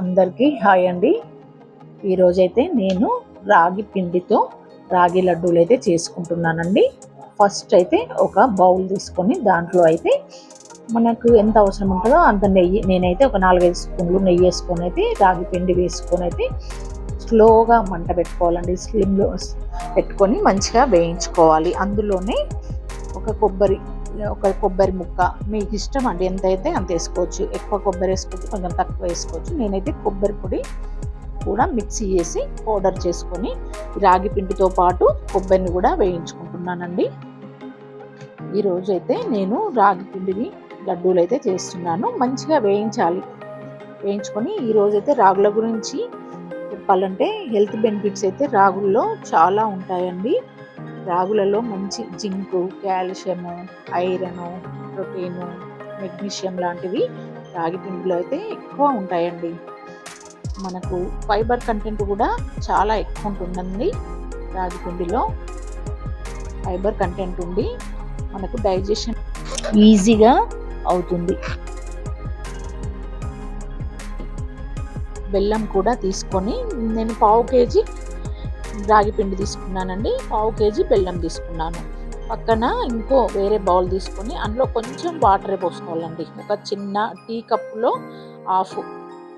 అందరికీ హాయ్ అండి. ఈరోజైతే నేను రాగి పిండితో రాగి లడ్డూలు అయితే చేసుకుంటున్నానండి. ఫస్ట్ అయితే ఒక బౌల్ తీసుకొని దాంట్లో అయితే మనకు ఎంత అవసరం ఉంటుందో అంత నెయ్యి, నేనైతే ఒక 4-5 స్పూన్లు నెయ్యి వేసుకొని అయితే రాగి పిండి వేసుకొని అయితే స్లోగా మంట పెట్టుకోవాలండి. స్లిమ్లో పెట్టుకొని మంచిగా వేయించుకోవాలి. అందులోనే ఒక కొబ్బరి ముక్క మీకు ఇష్టం అండి, ఎంత అయితే అంత వేసుకోవచ్చు. ఎక్కువ కొబ్బరి వేసుకోవచ్చు, కొంచెం తక్కువ వేసుకోవచ్చు. నేనైతే కొబ్బరి పొడి కూడా మిక్సీ చేసి పౌడర్ చేసుకొని రాగి పిండితో పాటు కొబ్బరిని కూడా వేయించుకుంటున్నానండి. ఈరోజు అయితే నేను రాగి పిండిని లడ్డూలు అయితే చేస్తున్నాను. మంచిగా వేయించుకొని ఈరోజైతే రాగుల గురించి చెప్పాలంటే హెల్త్ బెనిఫిట్స్ అయితే రాగుల్లో చాలా ఉంటాయండి. రాగులలో మంచి zinc, calcium, iron, protein, magnesium లాంటివి రాగి పిండిలో అయితే ఎక్కువ ఉంటాయండి. మనకు ఫైబర్ కంటెంట్ కూడా చాలా ఎక్కువ ఉంటుందండి. రాగి పిండిలో ఫైబర్ కంటెంట్ ఉండి మనకు డైజెషన్ ఈజీగా అవుతుంది. బెల్లం కూడా తీసుకొని నేను 1/2 కేజీ రాగి పిండి తీసుకున్నానండి. 1/2 కేజీ బెల్లం తీసుకున్నాను. పక్కన ఇంకో వేరే బౌల్ తీసుకొని అందులో కొంచెం వాటర్ పోసుకోవాలండి. ఒక చిన్న టీ కప్పులో హాఫ్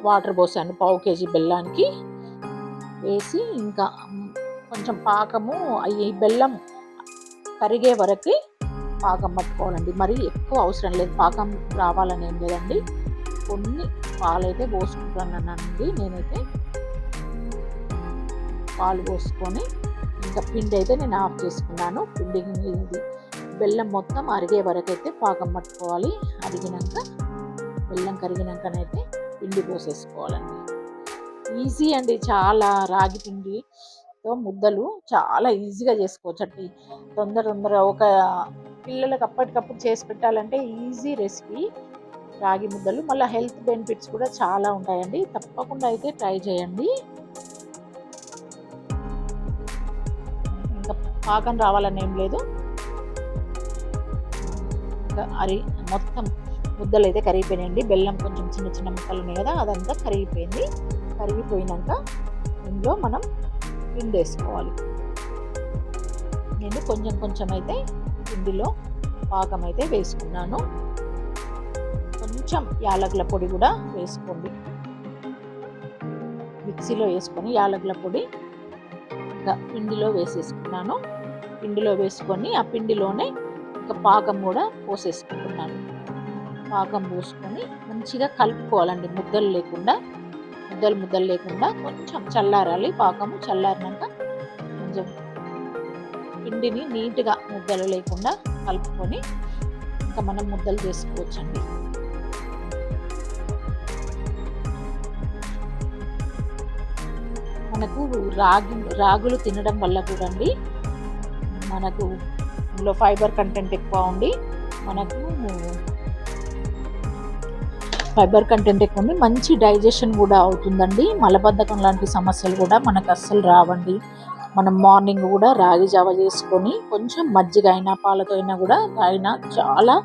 వాటర్ పోసాను 1/2 కేజీ బెల్లానికి వేసి, ఇంకా కొంచెం పాకము ఈ బెల్లం కరిగే వరకు పాకం పట్టుకోవాలండి. మరి ఎక్కువ అవసరం లేదు, పాకం రావాలని ఏం లేదండి. కొన్ని పాలైతే పోసుకుంటున్నానండి. నేనైతే పాలు పోసుకొని ఇంకా పిండి అయితే నేను ఆఫ్ చేసుకున్నాను. పిండికి బెల్లం మొత్తం అరిగే వరకు అయితే పాకం పట్టుకోవాలి. బెల్లం కరిగినాకనైతే పిండి పోసేసుకోవాలండి. ఈజీ అండి, చాలా రాగి పిండితో ముద్దలు చాలా ఈజీగా చేసుకోవచ్చు అండి. తొందరగా ఒక పిల్లలకు అప్పటికప్పుడు చేసి పెట్టాలంటే ఈజీ రెసిపీ రాగి ముద్దలు. మళ్ళీ హెల్త్ బెనిఫిట్స్ కూడా చాలా ఉంటాయండి. తప్పకుండా అయితే ట్రై చేయండి. ఇంకా పాకం రావాలని ఏం లేదు. ఇంకా మొత్తం ముద్దలు అయితే కరిగిపోయినాయండి. బెల్లం కొంచెం చిన్న చిన్న ముక్కలు ఉన్నాయి కదా, అదంతా కరిగిపోయినాక ఇందులో మనం పిండి వేసుకోవాలి. నేను కొంచెం అయితే పిండిలో పాకం అయితే వేసుకున్నాను. కొంచెం యాలకుల పొడి కూడా వేసుకోండి. మిక్సీలో వేసుకొని యాలకుల పొడి ఇంకా పిండిలో వేసేసుకున్నాను. పిండిలో వేసుకొని ఆ పిండిలోనే ఇంకా పాకం కూడా పోసేసుకుంటున్నాను. పాకం పోసుకొని మంచిగా కలుపుకోవాలండి. ముద్దలు లేకుండా కొంచెం చల్లారాలి. పాకము చల్లారినాక కొంచెం పిండిని నీట్గా ముద్దలు లేకుండా కలుపుకొని ఇంకా మనం ముద్దలు చేసుకోవచ్చండి. మనకు రాగులు తినడం వల్ల కూడా అండి మనకు ఇందులో ఫైబర్ కంటెంట్ ఎక్కువ ఉండి మంచి డైజెషన్ కూడా అవుతుందండి. మలబద్ధకం లాంటి సమస్యలు కూడా మనకు అస్సలు రావండి. మనం మార్నింగ్ కూడా రాగి జావ చేసుకొని కొంచెం మజ్జిగ అయినా పాలతో అయినా కూడా తాగినా చాలా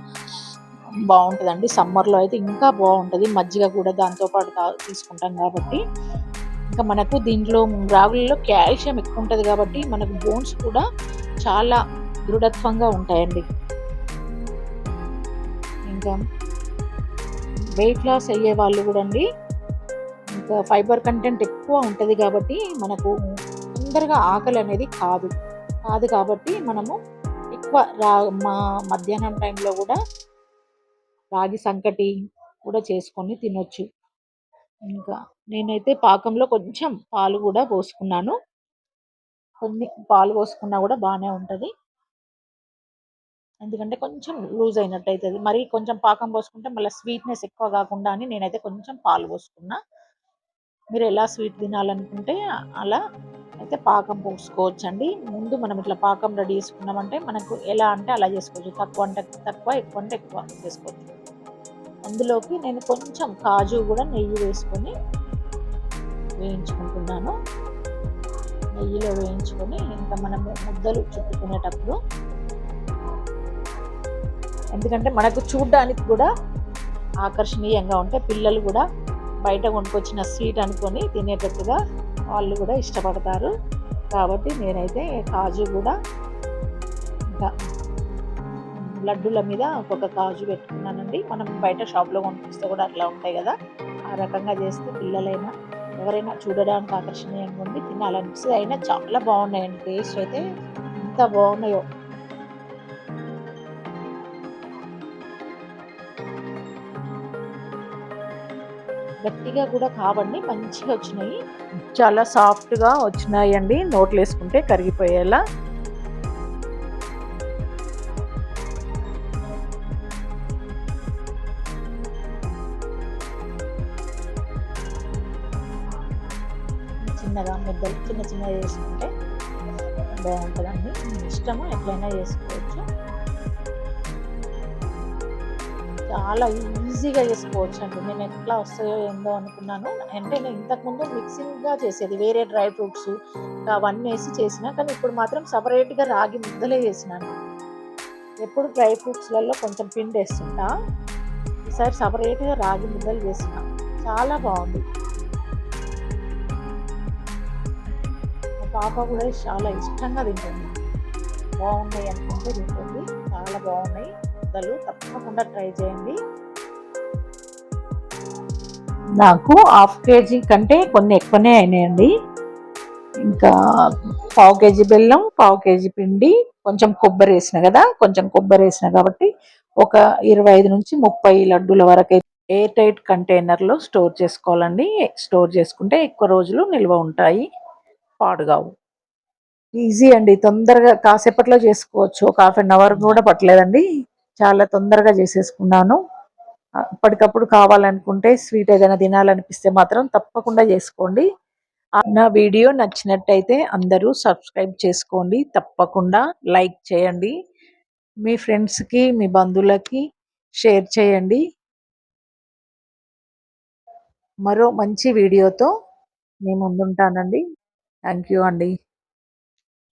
బాగుంటుందండి. సమ్మర్లో అయితే ఇంకా బాగుంటుంది. మజ్జిగ కూడా దాంతోపాటు తీసుకుంటాం కాబట్టి ఇంకా మనకు దీంట్లో రాగులలో కాల్షియం ఎక్కువ ఉంటుంది కాబట్టి మనకు బోన్స్ కూడా చాలా దృఢత్వంగా ఉంటాయండి. ఇంకా వెయిట్ లాస్ అయ్యే వాళ్ళు కూడా అండి, ఇంకా ఫైబర్ కంటెంట్ ఎక్కువ ఉంటుంది కాబట్టి మనకు తొందరగా ఆకలి అనేది కాదు కాబట్టి మనము ఎక్కువ మధ్యాహ్నం టైంలో కూడా రాగి సంకటి కూడా చేసుకొని తినొచ్చు. ఇంకా నేనైతే పాకంలో కొంచెం పాలు కూడా పోసుకున్నాను. కొన్ని పాలు పోసుకున్నా కూడా బాగానే ఉంటుంది, ఎందుకంటే కొంచెం లూజ్ అయినట్టు అవుతుంది. మరి కొంచెం పాకం పోసుకుంటే మళ్ళీ స్వీట్నెస్ ఎక్కువ కాకుండా అని నేనైతే కొంచెం పాలు పోసుకున్నా. మీరు ఎలా స్వీట్ తినాలనుకుంటే అలా అయితే పాకం పోసుకోవచ్చండి. ముందు మనం ఇట్లా పాకం రెడీ చేసుకున్నామంటే మనకు ఎలా అంటే అలా చేసుకోవచ్చు. తక్కువ అంటే తక్కువ, ఎక్కువ అంటే ఎక్కువ చేసుకోవచ్చు. అందులోకి నేను కొంచెం కాజు కూడా నెయ్యి వేసుకొని వేయించుకుంటున్నాను. నెయ్యిలో వేయించుకొని ఇంకా మనము ముద్దలు చుట్టుకునేటప్పుడు, ఎందుకంటే మనకు చూడడానికి కూడా ఆకర్షణీయంగా ఉంటే పిల్లలు కూడా బయట కొనుక్కొచ్చిన స్వీట్ అనుకొని తినేటట్టుగా వాళ్ళు కూడా ఇష్టపడతారు. కాబట్టి నేనైతే కాజు కూడా ఇంకా లడ్డూల మీద ఒక్కొక్క కాజు పెట్టుకున్నానండి. మనం బయట షాప్లో కొనుక్కొస్తే కూడా అట్లా ఉంటాయి కదా, ఆ రకంగా చేస్తే పిల్లలైనా ఎవరైనా చూడడానికి ఆకర్షణీయంగా ఉండి తినాలనిపిస్తుంది. అయినా చాలా బాగున్నాయండి, టేస్ట్ అయితే ఎంత బాగున్నాయో. గట్టిగా కూడా కావండి, మంచిగా వచ్చినాయి. చాలా సాఫ్ట్గా వచ్చినాయండి, నోట్లు వేసుకుంటే కరిగిపోయేలా. చిన్నగా ముద్దలు చిన్న చిన్నగా చేసుకుంటే బాగుంటుందండి. ఇష్టము ఎట్లయినా చేసుకోవచ్చు, చాలా ఈజీగా చేసుకోవచ్చు అండి. నేను ఎట్లా వస్తాయో ఏందో అనుకున్నాను. అంటే నేను ఇంతకుముందు మిక్సింగ్గా చేసేది, వేరే డ్రై ఫ్రూట్స్ అవన్నీ వేసి చేసిన, కానీ ఇప్పుడు మాత్రం సపరేట్గా రాగి ముద్దలే చేసినాను. ఎప్పుడు డ్రై ఫ్రూట్స్లలో కొంచెం పిండి వేస్తుంటా, ఈసారి సపరేట్గా రాగి ముద్దలు చేసిన, చాలా బాగుంది. మా పాప కూడా చాలా ఇష్టంగా తింటుంది, బాగున్నాయి అనుకుంటే తింటుంది. చాలా బాగున్నాయి ముద్దలు, తప్పకుండా ట్రై చేయండి. నాకు హాఫ్ కేజీ కంటే కొన్ని ఎక్కువనే అయినాయండి. ఇంకా పావు కేజీ బెల్లం, పావు కేజీ పిండి, కొంచెం కొబ్బరి వేసిన కదా, కొంచెం కొబ్బరి వేసిన కాబట్టి ఒక 25 నుంచి 30 లడ్డూల వరకు ఎయిర్ టైట్ కంటైనర్లో స్టోర్ చేసుకోవాలండి. స్టోర్ చేసుకుంటే ఎక్కువ రోజులు నిల్వ ఉంటాయి, పాడుగావు. ఈజీ అండి, తొందరగా కాసేపట్లో చేసుకోవచ్చు. ఒక హాఫ్ అన్ అవర్ కూడా పట్టలేదండి, చాలా తొందరగా చేసేసుకున్నాను. అప్పటికప్పుడు కావాలనుకుంటే స్వీట్ ఏదైనా తినాలనిపిస్తే మాత్రం తప్పకుండా చేసుకోండి. నా వీడియో నచ్చినట్టయితే అందరూ సబ్స్క్రైబ్ చేసుకోండి, తప్పకుండా లైక్ చేయండి, మీ ఫ్రెండ్స్కి మీ బంధువులకి షేర్ చేయండి. మరో మంచి వీడియోతో మీ ముందుంటానండి. థ్యాంక్ యూ అండి.